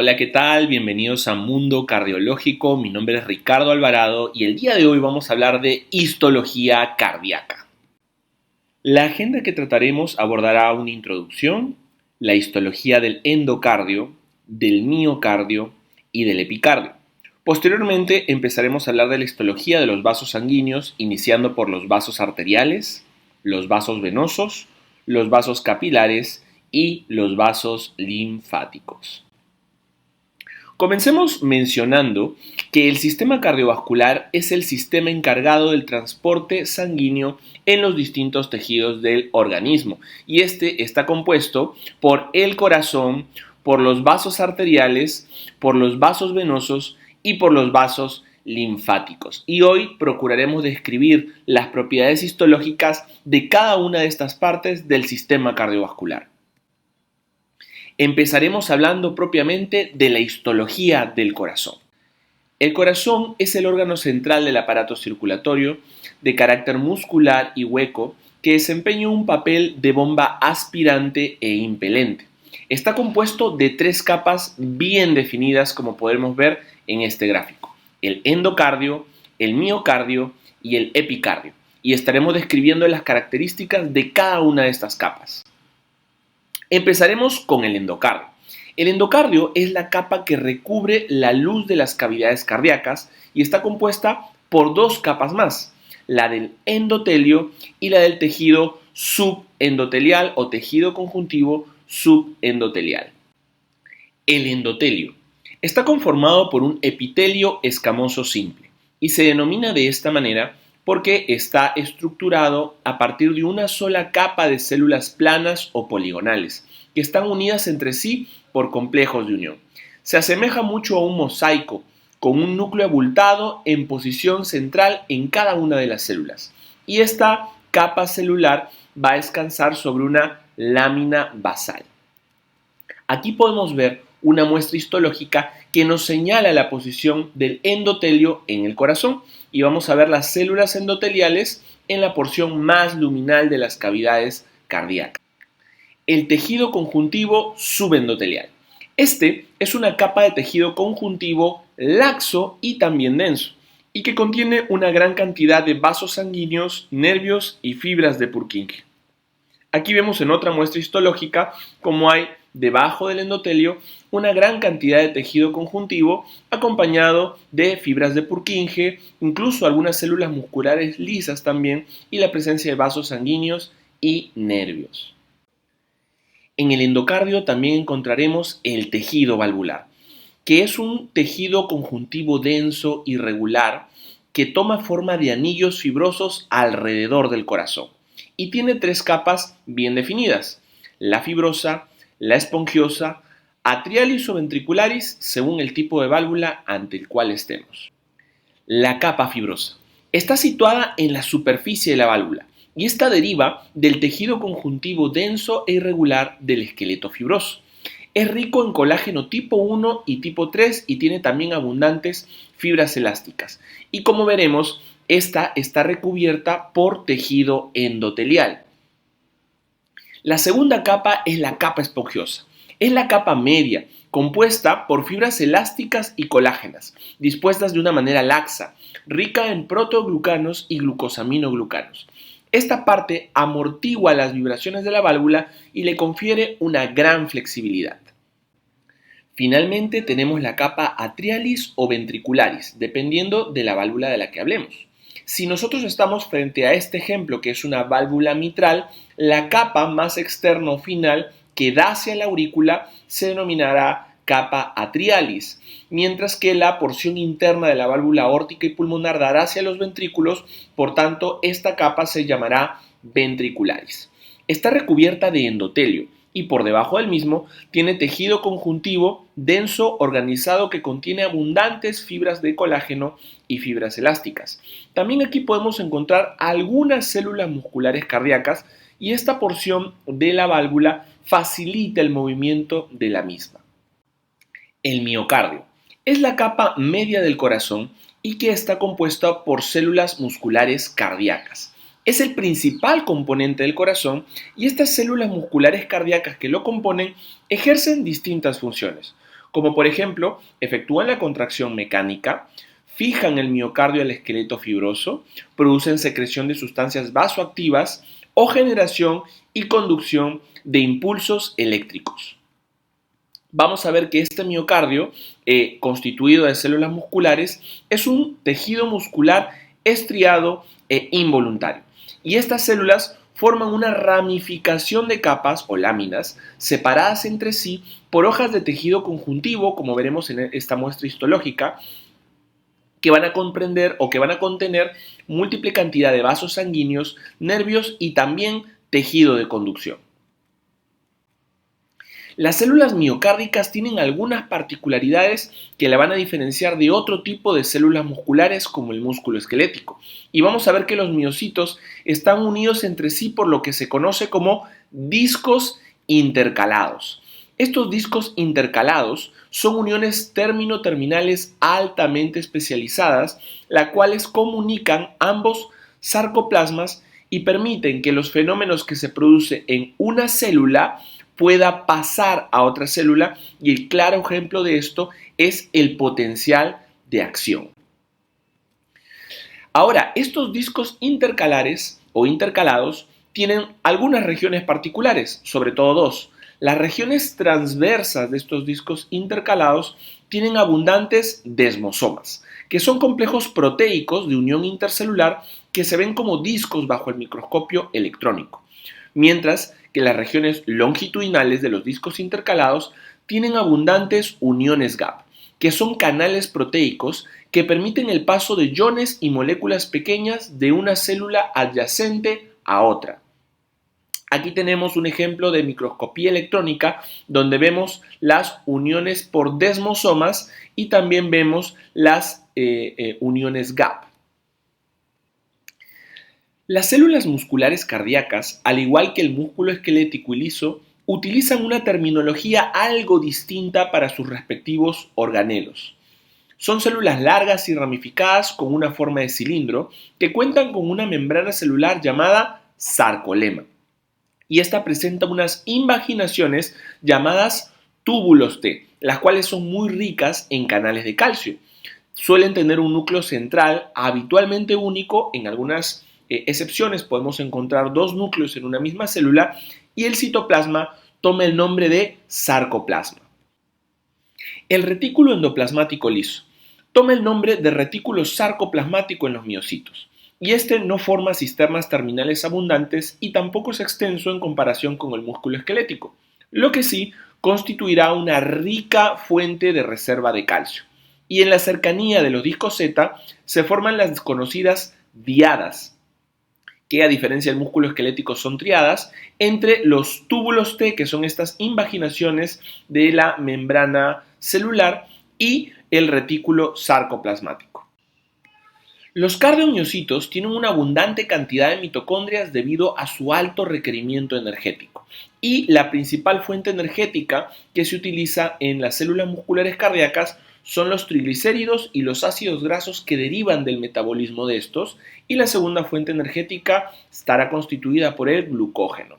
Hola, ¿qué tal? Bienvenidos a Mundo Cardiológico. Mi nombre es Ricardo Alvarado y el día de hoy vamos a hablar de histología cardíaca. La agenda que trataremos abordará una introducción, la histología del endocardio, del miocardio y del epicardio. Posteriormente empezaremos a hablar de la histología de los vasos sanguíneos, iniciando por los vasos arteriales, los vasos venosos, los vasos capilares y los vasos linfáticos. Comencemos mencionando que el sistema cardiovascular es el sistema encargado del transporte sanguíneo en los distintos tejidos del organismo y este está compuesto por el corazón, por los vasos arteriales, por los vasos venosos y por los vasos linfáticos. Y hoy procuraremos describir las propiedades histológicas de cada una de estas partes del sistema cardiovascular. Empezaremos hablando propiamente de la histología del corazón. El corazón es el órgano central del aparato circulatorio de carácter muscular y hueco que desempeña un papel de bomba aspirante e impelente. Está compuesto de tres capas bien definidas, como podemos ver en este gráfico: el endocardio, el miocardio y el epicardio, y estaremos describiendo las características de cada una de estas capas. Empezaremos con el endocardio. El endocardio es la capa que recubre la luz de las cavidades cardíacas y está compuesta por dos capas más, la del endotelio y la del tejido subendotelial o tejido conjuntivo subendotelial. El endotelio está conformado por un epitelio escamoso simple y se denomina de esta manera porque está estructurado a partir de una sola capa de células planas o poligonales, que están unidas entre sí por complejos de unión. Se asemeja mucho a un mosaico, con un núcleo abultado en posición central en cada una de las células. Y esta capa celular va a descansar sobre una lámina basal. Aquí podemos ver una muestra histológica que nos señala la posición del endotelio en el corazón y vamos a ver las células endoteliales en la porción más luminal de las cavidades cardíacas. El tejido conjuntivo subendotelial. Este es una capa de tejido conjuntivo laxo y también denso y que contiene una gran cantidad de vasos sanguíneos, nervios y fibras de Purkinje. Aquí vemos en otra muestra histológica cómo hay debajo del endotelio una gran cantidad de tejido conjuntivo acompañado de fibras de Purkinje, incluso algunas células musculares lisas también y la presencia de vasos sanguíneos y nervios. En el endocardio también encontraremos el tejido valvular, que es un tejido conjuntivo denso y regular que toma forma de anillos fibrosos alrededor del corazón y tiene tres capas bien definidas: la fibrosa, la esponjiosa, atrialis o ventricularis, según el tipo de válvula ante el cual estemos. La capa fibrosa está situada en la superficie de la válvula y esta deriva del tejido conjuntivo denso e irregular del esqueleto fibroso. Es rico en colágeno tipo 1 y tipo 3 y tiene también abundantes fibras elásticas. Y como veremos, esta está recubierta por tejido endotelial. La segunda capa es la capa esponjosa. Es la capa media, compuesta por fibras elásticas y colágenas, dispuestas de una manera laxa, rica en proteoglucanos y glucosaminoglucanos. Esta parte amortigua las vibraciones de la válvula y le confiere una gran flexibilidad. Finalmente tenemos la capa atrialis o ventricularis, dependiendo de la válvula de la que hablemos. Si nosotros estamos frente a este ejemplo, que es una válvula mitral, la capa más externa o final que da hacia la aurícula se denominará capa atrialis, mientras que la porción interna de la válvula aórtica y pulmonar dará hacia los ventrículos, por tanto, esta capa se llamará ventricularis. Está recubierta de endotelio y por debajo del mismo tiene tejido conjuntivo denso organizado que contiene abundantes fibras de colágeno y fibras elásticas. También aquí podemos encontrar algunas células musculares cardíacas y esta porción de la válvula facilita el movimiento de la misma. El miocardio es la capa media del corazón y que está compuesta por células musculares cardíacas. Es el principal componente del corazón y estas células musculares cardíacas que lo componen ejercen distintas funciones, como por ejemplo efectúan la contracción mecánica, fijan el miocardio al esqueleto fibroso, producen secreción de sustancias vasoactivas o generación y conducción de impulsos eléctricos. Vamos a ver que este miocardio, constituido de células musculares, es un tejido muscular estriado e involuntario. Y estas células forman una ramificación de capas o láminas separadas entre sí por hojas de tejido conjuntivo, como veremos en esta muestra histológica, que van a comprender o que van a contener múltiple cantidad de vasos sanguíneos, nervios y también tejido de conducción. Las células miocárdicas tienen algunas particularidades que la van a diferenciar de otro tipo de células musculares como el músculo esquelético. Y vamos a ver que los miocitos están unidos entre sí por lo que se conoce como discos intercalados. Estos discos intercalados son uniones término-terminales altamente especializadas, las cuales comunican ambos sarcoplasmas y permiten que los fenómenos que se producen en una célula pueda pasar a otra célula, y el claro ejemplo de esto es el potencial de acción. Ahora, estos discos intercalares o intercalados tienen algunas regiones particulares, sobre todo dos. Las regiones transversas de estos discos intercalados tienen abundantes desmosomas, que son complejos proteicos de unión intercelular que se ven como discos bajo el microscopio electrónico, mientras que las regiones longitudinales de los discos intercalados tienen abundantes uniones gap, que son canales proteicos que permiten el paso de iones y moléculas pequeñas de una célula adyacente a otra. Aquí tenemos un ejemplo de microscopía electrónica donde vemos las uniones por desmosomas y también vemos las uniones gap. Las células musculares cardíacas, al igual que el músculo esquelético y liso, utilizan una terminología algo distinta para sus respectivos organelos. Son células largas y ramificadas con una forma de cilindro que cuentan con una membrana celular llamada sarcolema. Y esta presenta unas invaginaciones llamadas túbulos T, las cuales son muy ricas en canales de calcio. Suelen tener un núcleo central habitualmente único. En algunas excepciones podemos encontrar dos núcleos en una misma célula, y el citoplasma toma el nombre de sarcoplasma. El retículo endoplasmático liso toma el nombre de retículo sarcoplasmático en los miocitos, y este no forma cisternas terminales abundantes y tampoco es extenso en comparación con el músculo esquelético, lo que sí constituirá una rica fuente de reserva de calcio. Y en la cercanía de los discos Z se forman las desconocidas diadas, que a diferencia del músculo esquelético son triadas, entre los túbulos T, que son estas invaginaciones de la membrana celular, y el retículo sarcoplasmático. Los cardiomiocitos tienen una abundante cantidad de mitocondrias debido a su alto requerimiento energético, y la principal fuente energética que se utiliza en las células musculares cardíacas son los triglicéridos y los ácidos grasos que derivan del metabolismo de estos, y la segunda fuente energética estará constituida por el glucógeno.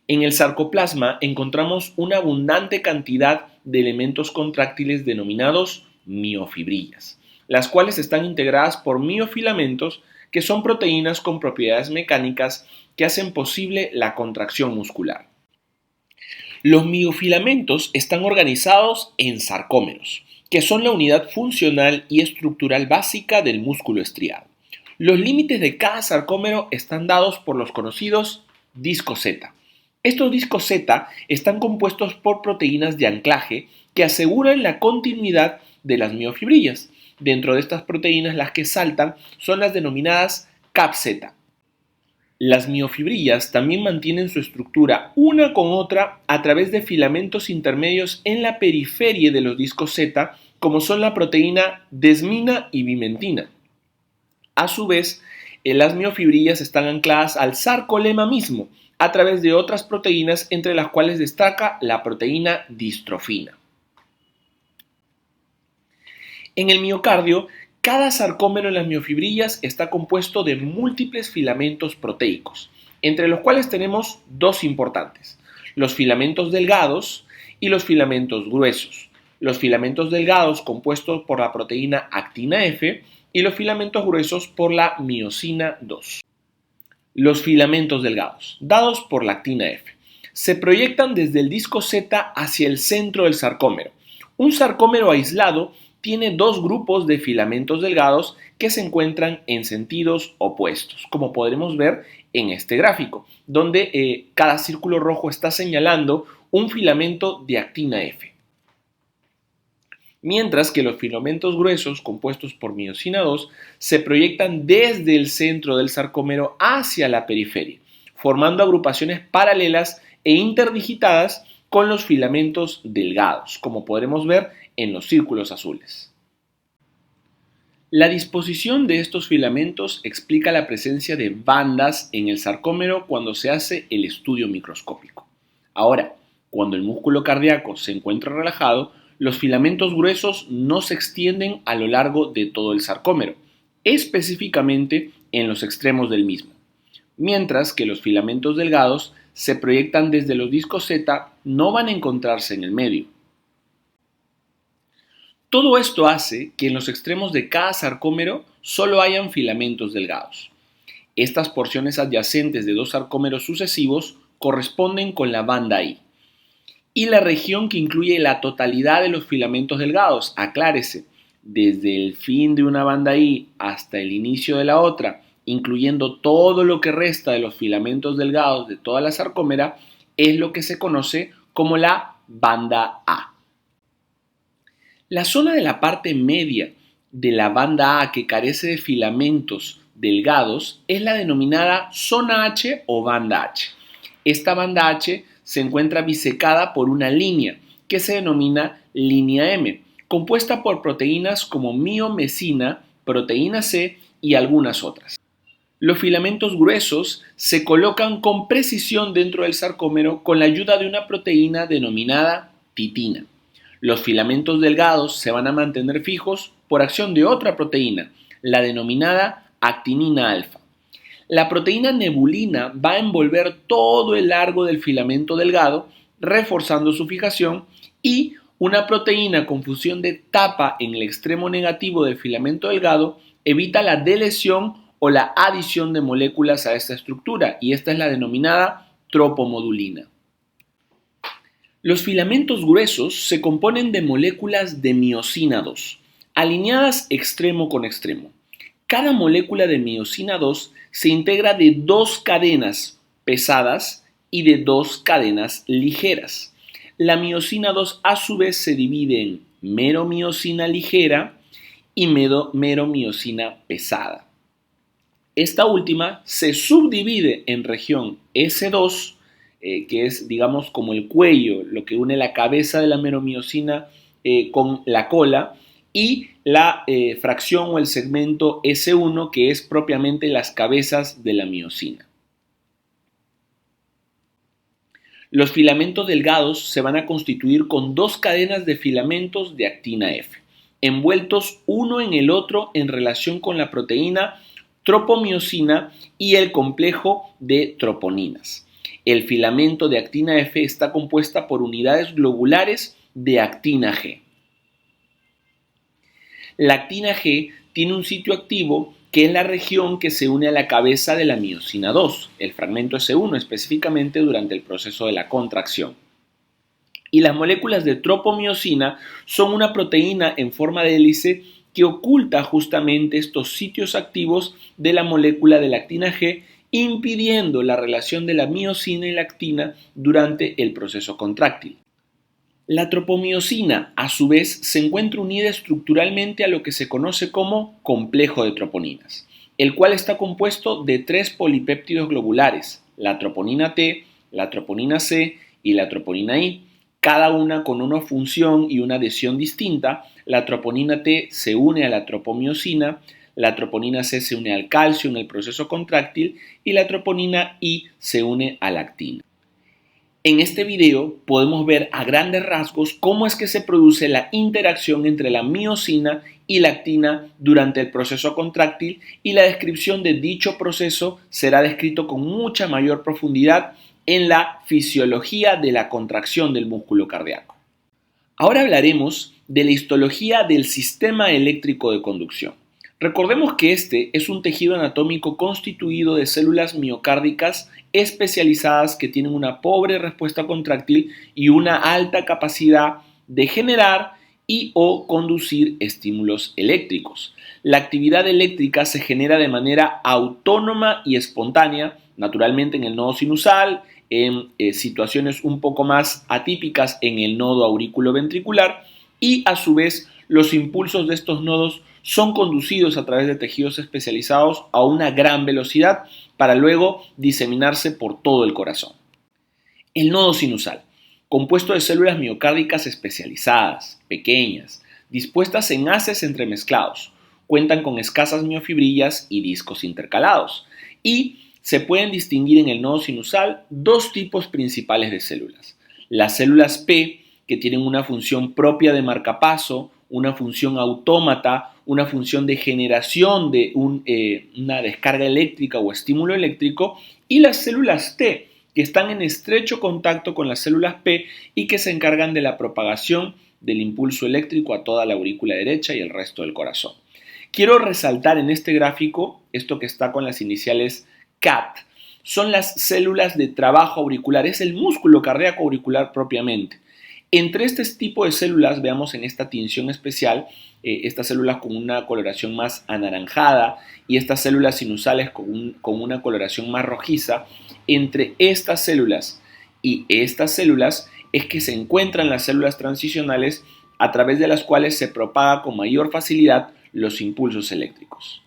En el sarcoplasma encontramos una abundante cantidad de elementos contráctiles denominados miofibrillas, las cuales están integradas por miofilamentos, que son proteínas con propiedades mecánicas que hacen posible la contracción muscular. Los miofilamentos están organizados en sarcómeros, que son la unidad funcional y estructural básica del músculo estriado. Los límites de cada sarcómero están dados por los conocidos discos Z. Estos discos Z están compuestos por proteínas de anclaje que aseguran la continuidad de las miofibrillas. Dentro de estas proteínas, las que saltan son las denominadas CAPZ. Las miofibrillas también mantienen su estructura una con otra a través de filamentos intermedios en la periferia de los discos Z, como son la proteína desmina y bimentina. A su vez, las miofibrillas están ancladas al sarcolema mismo a través de otras proteínas, entre las cuales destaca la proteína distrofina. En el miocardio, cada sarcómero en las miofibrillas está compuesto de múltiples filamentos proteicos, entre los cuales tenemos dos importantes: los filamentos delgados y los filamentos gruesos, los filamentos delgados compuestos por la proteína actina F y los filamentos gruesos por la miosina 2. Los filamentos delgados, dados por la actina F, se proyectan desde el disco Z hacia el centro del sarcómero. Un sarcómero aislado tiene dos grupos de filamentos delgados que se encuentran en sentidos opuestos, como podremos ver en este gráfico, donde cada círculo rojo está señalando un filamento de actina F. Mientras que los filamentos gruesos, compuestos por miosina 2, se proyectan desde el centro del sarcómero hacia la periferia, formando agrupaciones paralelas e interdigitadas con los filamentos delgados, como podremos ver en los círculos azules. La disposición de estos filamentos explica la presencia de bandas en el sarcómero cuando se hace el estudio microscópico. Ahora, cuando el músculo cardíaco se encuentra relajado, los filamentos gruesos no se extienden a lo largo de todo el sarcómero, específicamente en los extremos del mismo, mientras que los filamentos delgados se proyectan desde los discos Z, no van a encontrarse en el medio. Todo esto hace que en los extremos de cada sarcómero solo hayan filamentos delgados. Estas porciones adyacentes de dos sarcómeros sucesivos corresponden con la banda I. Y la región que incluye la totalidad de los filamentos delgados, aclárese, desde el fin de una banda I hasta el inicio de la otra, incluyendo todo lo que resta de los filamentos delgados de toda la sarcómera, es lo que se conoce como la banda A. La zona de la parte media de la banda A que carece de filamentos delgados es la denominada zona H o banda H. Esta banda H se encuentra bisecada por una línea que se denomina línea M, compuesta por proteínas como miomesina, proteína C y algunas otras. Los filamentos gruesos se colocan con precisión dentro del sarcómero con la ayuda de una proteína denominada titina. Los filamentos delgados se van a mantener fijos por acción de otra proteína, la denominada actinina alfa. La proteína nebulina va a envolver todo el largo del filamento delgado, reforzando su fijación, y una proteína con función de tapa en el extremo negativo del filamento delgado evita la delesión o la adición de moléculas a esta estructura, y esta es la denominada tropomodulina. Los filamentos gruesos se componen de moléculas de miosina 2, alineadas extremo con extremo. Cada molécula de miosina 2 se integra de dos cadenas pesadas y de dos cadenas ligeras. La miosina 2 a su vez se divide en meromiosina ligera y meromiosina pesada. Esta última se subdivide en región S2, que es, digamos, como el cuello, lo que une la cabeza de la meromiosina con la cola, y la fracción o el segmento S1, que es propiamente las cabezas de la miosina. Los filamentos delgados se van a constituir con dos cadenas de filamentos de actina F, envueltos uno en el otro en relación con la proteína tropomiosina y el complejo de troponinas. El filamento de actina F está compuesta por unidades globulares de actina G. La actina G tiene un sitio activo que es la región que se une a la cabeza de la miosina 2, el fragmento S1 específicamente durante el proceso de la contracción. Y las moléculas de tropomiosina son una proteína en forma de hélice que oculta justamente estos sitios activos de la molécula de la actina G, impidiendo la relación de la miosina y la actina durante el proceso contráctil. La tropomiosina, a su vez, se encuentra unida estructuralmente a lo que se conoce como complejo de troponinas, el cual está compuesto de tres polipéptidos globulares, la troponina T, la troponina C y la troponina I, cada una con una función y una adhesión distinta. La troponina T se une a la tropomiosina, la troponina C se une al calcio en el proceso contráctil y la troponina I se une a la actina. En este video podemos ver a grandes rasgos cómo es que se produce la interacción entre la miosina y la actina durante el proceso contráctil, y la descripción de dicho proceso será descrito con mucha mayor profundidad en la fisiología de la contracción del músculo cardíaco. Ahora hablaremos de la histología del sistema eléctrico de conducción. Recordemos que este es un tejido anatómico constituido de células miocárdicas especializadas que tienen una pobre respuesta contráctil y una alta capacidad de generar y o conducir estímulos eléctricos. La actividad eléctrica se genera de manera autónoma y espontánea, naturalmente en el nodo sinusal, en situaciones un poco más atípicas en el nodo auriculoventricular y a su vez los impulsos de estos nodos son conducidos a través de tejidos especializados a una gran velocidad para luego diseminarse por todo el corazón. El nodo sinusal, compuesto de células miocárdicas especializadas, pequeñas, dispuestas en haces entremezclados, cuentan con escasas miofibrillas y discos intercalados y se pueden distinguir en el nodo sinusal dos tipos principales de células. Las células P, que tienen una función propia de marcapaso, una función autómata, una función de generación de una descarga eléctrica o estímulo eléctrico, y las células T, que están en estrecho contacto con las células P y que se encargan de la propagación del impulso eléctrico a toda la aurícula derecha y el resto del corazón. Quiero resaltar en este gráfico esto que está con las iniciales CAT. Son las células de trabajo auricular, es el músculo cardíaco auricular propiamente. Entre este tipo de células, veamos en esta tinción especial, estas células con una coloración más anaranjada y estas células sinusales con una coloración más rojiza. Entre estas células y estas células es que se encuentran las células transicionales a través de las cuales se propaga con mayor facilidad los impulsos eléctricos.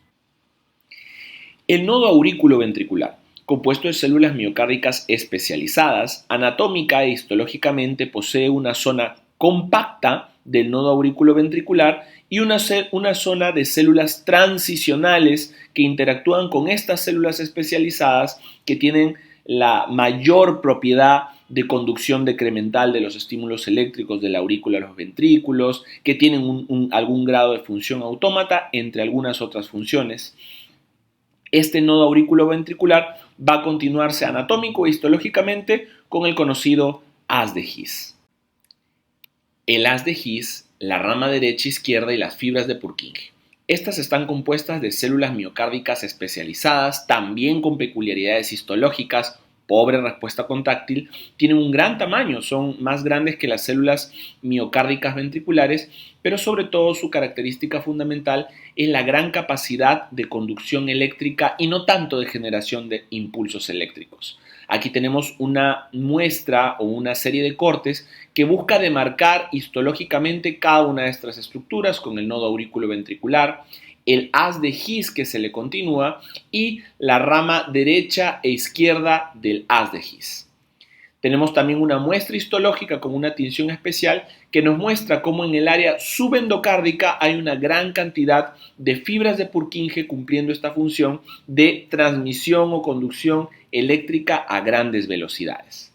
El nodo auriculoventricular, compuesto de células miocárdicas especializadas, anatómica e histológicamente posee una zona compacta del nodo auriculoventricular y una zona de células transicionales que interactúan con estas células especializadas que tienen la mayor propiedad de conducción decremental de los estímulos eléctricos de la aurícula a los ventrículos, que tienen algún grado de función autómata, entre algunas otras funciones. Este nodo auriculoventricular va a continuarse anatómico e histológicamente con el conocido haz de His. El haz de His, la rama derecha, izquierda y las fibras de Purkinje. Estas están compuestas de células miocárdicas especializadas, también con peculiaridades histológicas, pobre respuesta contráctil, tienen un gran tamaño, son más grandes que las células miocárdicas ventriculares, pero sobre todo su característica fundamental es la gran capacidad de conducción eléctrica y no tanto de generación de impulsos eléctricos. Aquí tenemos una muestra o una serie de cortes que busca demarcar histológicamente cada una de estas estructuras con el nodo auriculoventricular, el haz de His que se le continúa y la rama derecha e izquierda del haz de His. Tenemos también una muestra histológica con una tinción especial que nos muestra cómo en el área subendocárdica hay una gran cantidad de fibras de Purkinje cumpliendo esta función de transmisión o conducción eléctrica a grandes velocidades.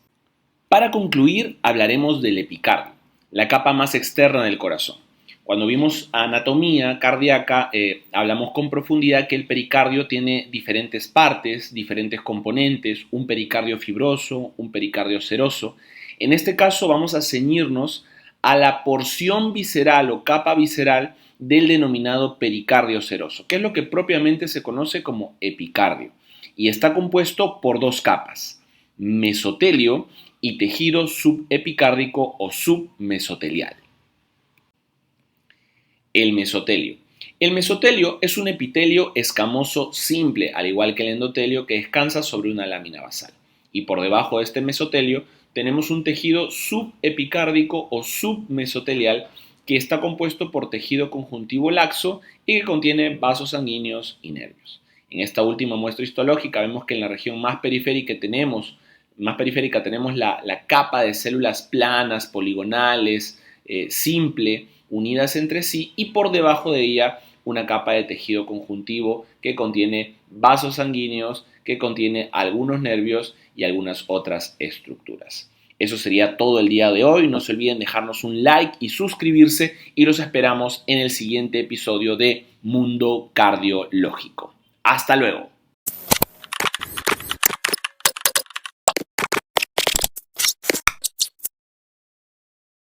Para concluir, hablaremos del epicardio, la capa más externa del corazón. Cuando vimos anatomía cardíaca, hablamos con profundidad que el pericardio tiene diferentes partes, diferentes componentes, un pericardio fibroso, un pericardio seroso. En este caso vamos a ceñirnos a la porción visceral o capa visceral del denominado pericardio seroso, que es lo que propiamente se conoce como epicardio, y está compuesto por dos capas, mesotelio y tejido subepicárdico o submesotelial. El mesotelio. El mesotelio es un epitelio escamoso simple, al igual que el endotelio, que descansa sobre una lámina basal. Y por debajo de este mesotelio tenemos un tejido subepicárdico o submesotelial que está compuesto por tejido conjuntivo laxo y que contiene vasos sanguíneos y nervios. En esta última muestra histológica vemos que en la región más periférica tenemos la capa de células planas, poligonales, simple, unidas entre sí, y por debajo de ella una capa de tejido conjuntivo que contiene vasos sanguíneos, que contiene algunos nervios y algunas otras estructuras. Eso sería todo el día de hoy. No se olviden dejarnos un like y suscribirse, y los esperamos en el siguiente episodio de Mundo Cardiológico. ¡Hasta luego!